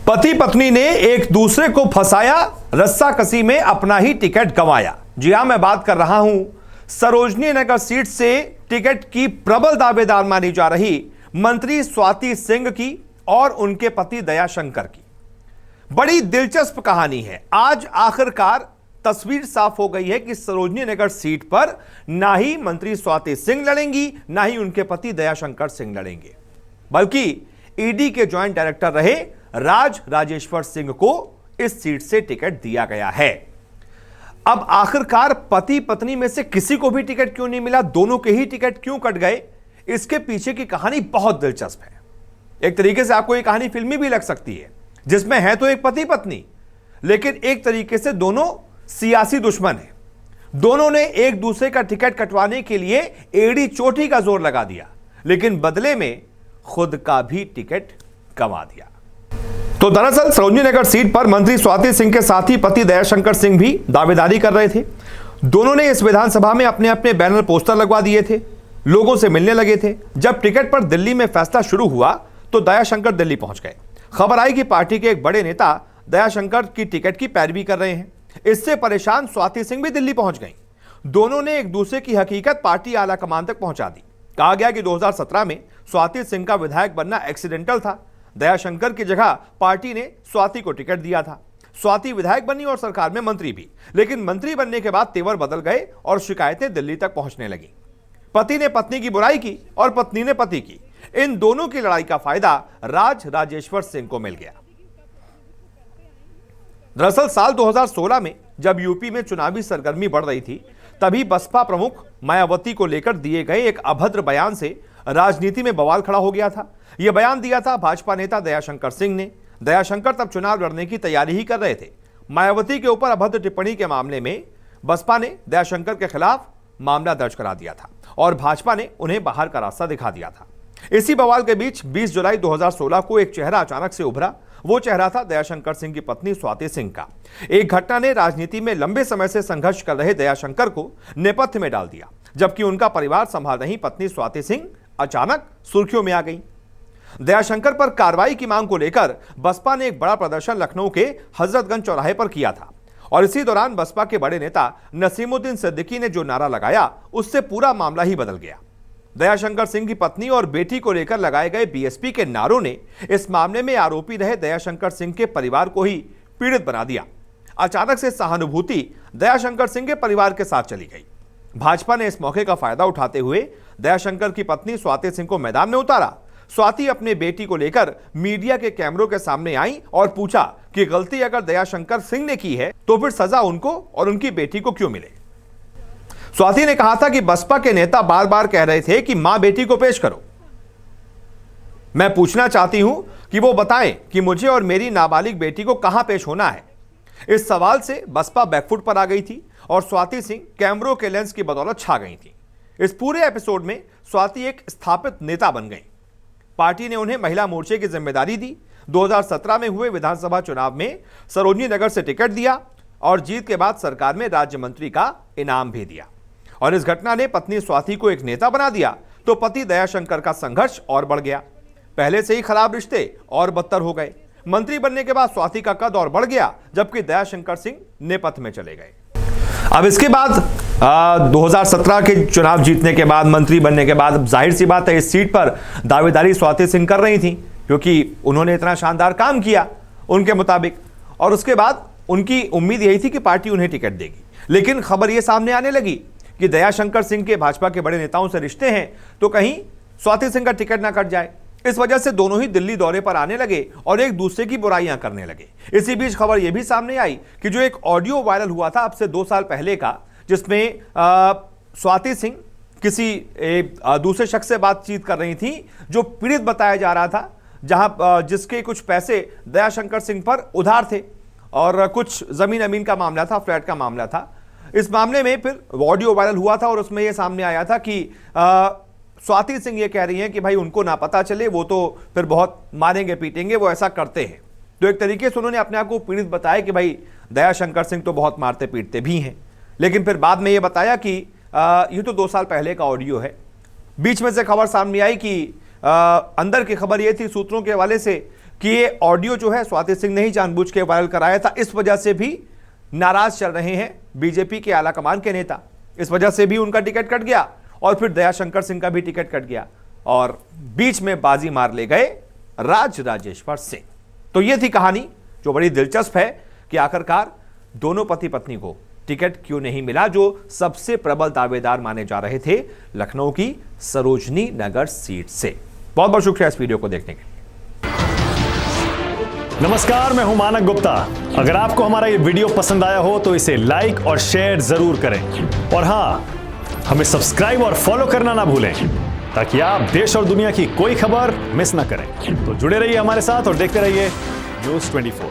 पति पत्नी ने एक दूसरे को फंसाया, रस्साकसी में अपना ही टिकट गंवाया। जी हां, मैं बात कर रहा हूं सरोजनी नगर सीट से टिकट की प्रबल दावेदार मानी जा रही मंत्री स्वाति सिंह की और उनके पति दयाशंकर की। बड़ी दिलचस्प कहानी है। आज आखिरकार तस्वीर साफ हो गई है कि सरोजनी नगर सीट पर ना ही मंत्री स्वाति सिंह लड़ेंगी, ना ही उनके पति दयाशंकर सिंह लड़ेंगे, बल्कि ईडी के ज्वाइंट डायरेक्टर रहे राजेश्वर सिंह को इस सीट से टिकट दिया गया है। अब आखिरकार पति पत्नी में से किसी को भी टिकट क्यों नहीं मिला, दोनों के ही टिकट क्यों कट गए, इसके पीछे की कहानी बहुत दिलचस्प है। एक तरीके से आपको ये कहानी फिल्मी भी लग सकती है, जिसमें है तो एक पति पत्नी, लेकिन एक तरीके से दोनों सियासी दुश्मन हैं। दोनों ने एक दूसरे का टिकट कटवाने के लिए एड़ी चोटी का जोर लगा दिया, लेकिन बदले में खुद का भी टिकट गंवा दिया। तो दरअसल सरोजनी नगर सीट पर मंत्री स्वाति सिंह के साथ ही पति दयाशंकर सिंह भी दावेदारी कर रहे थे। दोनों ने इस विधानसभा में अपने अपने बैनर पोस्टर लगवा दिए थे, लोगों से मिलने लगे थे। जब टिकट पर दिल्ली में फैसला शुरू हुआ तो दयाशंकर दिल्ली पहुंच गए। खबर आई कि पार्टी के एक बड़े नेता दयाशंकर की टिकट की पैरवी कर रहे हैं। इससे परेशान स्वाति सिंह भी दिल्ली पहुंच गई। दोनों ने एक दूसरे की हकीकत पार्टी आला कमान तक पहुंचा दी। कहा गया कि 2017 में स्वाति सिंह का विधायक बनना एक्सीडेंटल था। दयाशंकर की जगह पार्टी ने स्वाति को टिकट दिया था। स्वाति विधायक बनी और सरकार में मंत्री भी, लेकिन मंत्री बनने के बाद तेवर बदल गए और शिकायतें दिल्ली तक पहुंचने लगी। पति ने पत्नी की बुराई की और पत्नी ने पति की। इन दोनों की लड़ाई का फायदा राजेश्वर सिंह को मिल गया। दरअसल साल 2016 में जब यूपी में चुनावी सरगर्मी बढ़ रही थी, तभी बसपा प्रमुख मायावती को लेकर दिए गए एक अभद्र बयान से राजनीति में बवाल खड़ा हो गया था। यह बयान दिया था भाजपा नेता दयाशंकर सिंह ने। दयाशंकर तब चुनाव लड़ने की तैयारी ही कर रहे थे। मायावती के ऊपर अभद्र टिप्पणी के मामले में बसपा ने दयाशंकर के खिलाफ मामला दर्ज करा दिया था और भाजपा ने उन्हें बाहर का रास्ता दिखा दिया था। इसी बवाल के बीच 20 जुलाई 2016 को एक चेहरा अचानक से उभरा। वो चेहरा था दयाशंकर सिंह की पत्नी स्वाति सिंह का। एक घटना ने राजनीति में लंबे समय से संघर्ष कर रहे दयाशंकर को नेपथ्य में डाल दिया, जबकि उनका परिवार संभाल रही पत्नी स्वाति सिंह अचानक सुर्खियों में आ गई। दयाशंकर पर कार्रवाई की मांग को लेकर बसपा ने एक बड़ा प्रदर्शन लखनऊ के हजरतगंज चौराहे पर किया था और इसी दौरान बसपा के बड़े नेता नसीमुद्दीन सिद्दीकी ने जो नारा लगाया, उससे पूरा मामला ही बदल गया। दयाशंकर सिंह की पत्नी और बेटी को लेकर लगाए गए बीएसपी के नारों ने इस मामले में आरोपी रहे दयाशंकर सिंह के परिवार को ही पीड़ित बना दिया। अचानक से सहानुभूति दयाशंकर सिंह के परिवार के साथ चली गई। भाजपा ने इस मौके का फायदा उठाते हुए दयाशंकर की पत्नी स्वाति सिंह को मैदान में उतारा। स्वाति अपने बेटी को लेकर मीडिया के कैमरों के सामने आई और पूछा कि गलती अगर दयाशंकर सिंह ने की है तो फिर सजा उनको और उनकी बेटी को क्यों मिले। स्वाति ने कहा था कि बसपा के नेता बार बार कह रहे थे कि मां बेटी को पेश करो। मैं पूछना चाहती हूं कि वो बताएं कि मुझे और मेरी नाबालिग बेटी को कहां पेश होना है। इस सवाल से बसपा बैकफुट पर आ गई थी और स्वाति सिंह कैमरों के लेंस की बदौलत छा गई थी। इस पूरे एपिसोड में स्वाति एक स्थापित नेता बन गई। पार्टी ने उन्हें महिला मोर्चे की जिम्मेदारी दी। 2017 में हुए विधानसभा चुनाव में सरोजनी नगर से टिकट दिया और जीत के बाद सरकार में राज्य मंत्री का इनाम भी दिया। और इस घटना ने पत्नी स्वाति को एक नेता बना दिया तो पति दयाशंकर का संघर्ष और बढ़ गया। पहले से ही खराब रिश्ते और बदतर हो गए। मंत्री बनने के बाद स्वाति का कद और बढ़ गया, जबकि दयाशंकर सिंह नेपथ्य में चले गए। अब इसके बाद 2017 के चुनाव जीतने के बाद, मंत्री बनने के बाद, जाहिर सी बात है इस सीट पर दावेदारी स्वाति सिंह कर रही थी, क्योंकि उन्होंने इतना शानदार काम किया उनके मुताबिक। और उसके बाद उनकी उम्मीद यही थी कि पार्टी उन्हें टिकट देगी। लेकिन खबर यह सामने आने लगी कि दयाशंकर सिंह के भाजपा के बड़े नेताओं से रिश्ते हैं, तो कहीं स्वाति सिंह का टिकट ना कट जाए। इस वजह से दोनों ही दिल्ली दौरे पर आने लगे और एक दूसरे की बुराइयां करने लगे। इसी बीच खबर यह भी सामने आई कि जो एक ऑडियो वायरल हुआ था अब से 2 साल पहले का, जिसमें स्वाति सिंह किसी दूसरे शख्स से बातचीत कर रही थी जो पीड़ित बताया जा रहा था, जहां जिसके कुछ पैसे दयाशंकर सिंह पर उधार थे और कुछ जमीन अमीन का मामला था, फ्लैट का मामला था। इस मामले में फिर ऑडियो वायरल हुआ था और उसमें यह सामने आया था कि स्वाति सिंह ये कह रही हैं कि भाई उनको ना पता चले, वो तो फिर बहुत मारेंगे पीटेंगे, वो ऐसा करते हैं। तो एक तरीके से उन्होंने अपने आप को पीड़ित बताया कि भाई दयाशंकर सिंह तो बहुत मारते पीटते भी हैं। लेकिन फिर बाद में ये बताया कि ये तो 2 साल पहले का ऑडियो है। बीच में से खबर सामने आई कि अंदर की खबर ये थी सूत्रों के हवाले से कि ये ऑडियो जो है स्वाति सिंह ने ही जानबूझ के वायरल कराया था, इस वजह से भी नाराज चल रहे हैं बीजेपी के आला कमान के नेता। इस वजह से भी उनका टिकट कट गया और फिर दयाशंकर सिंह का भी टिकट कट गया और बीच में बाजी मार ले गए राजेश्वर सिंह। तो यह थी कहानी जो बड़ी दिलचस्प है कि आखिरकार दोनों पति पत्नी को टिकट क्यों नहीं मिला, जो सबसे प्रबल दावेदार माने जा रहे थे लखनऊ की सरोजनी नगर सीट से। बहुत बहुत शुक्रिया इस वीडियो को देखने के लिए। नमस्कार, मैं हूं मानक गुप्ता। अगर आपको हमारा ये वीडियो पसंद आया हो तो इसे लाइक और शेयर जरूर करें और हां, हमें सब्सक्राइब और फॉलो करना ना भूलें ताकि आप देश और दुनिया की कोई खबर मिस ना करें। तो जुड़े रहिए हमारे साथ और देखते रहिए News 24।